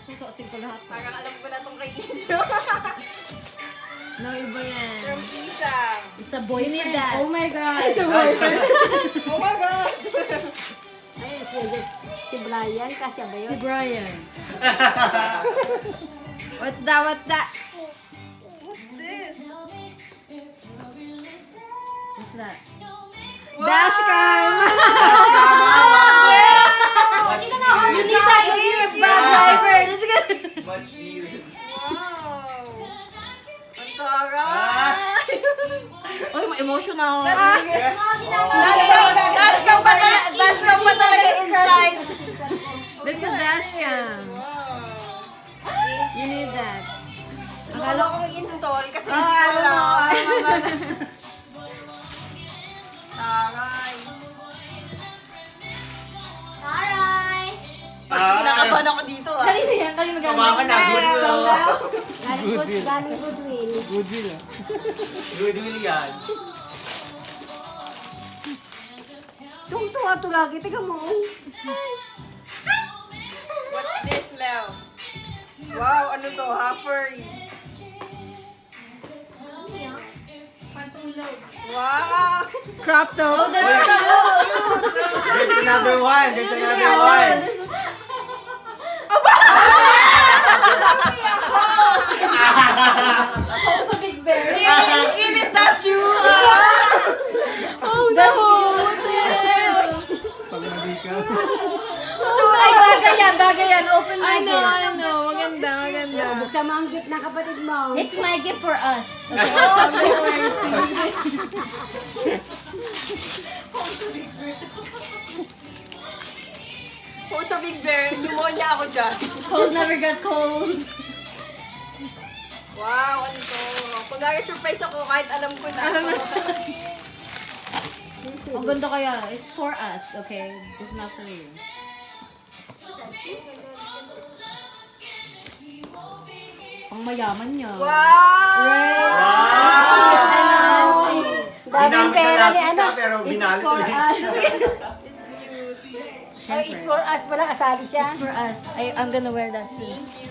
susuotin ko lahat. Parang alam ko na itong kay Iso. No, iba yan. From Isang. It's a boyfriend. Oh my God. It's a boyfriend. Oh my God! Ay, si Brian, kasya ba Si yun? Brian. What's that? What's that? What's this? What's that? Dashcam! You need that because you're a bad driver. That's good. Much needed. Wow! Ang taray! Oy, emotional. Dashcam pa talaga inside. That's a dash cam. Wow. You need that. Akala ko mag-install kasi hindi ko alam. Taray. Taray! Kinakabahan ako dito ah. Kanina yan, kanina Kumakan na, goodwill. Galing goodwill. Goodwill ah. Goodwill yan. Tungtuwa to lagi. Tiga mo. What's this, Mel? Wow, ano to? Furry. Wow! Crop top. Oh, that's There's another one. There's another one. Kim, is that you? Oh, no. Pag mali ka. Ay, bagay yan. Open my gift. I know. Maganda, maganda. Buksan mo ang gift ng kapatid mo. It's my gift for us. Okay? Oh, sa Big Bear, pneumonia ako dyan. Cold never got cold. Wow, ano to? Kunwari surprise ako kahit alam ko na. Ang ganda kaya. It's for us, okay? It's not for you. Pang mayaman niya. Wow! Daming Ginamit na pera last ni week ano. ah, pero It's binalik for ulit. us. It's cute. Oh, it's for us pala. Kasali siya. It's for us. I'm gonna wear that soon. Thank you.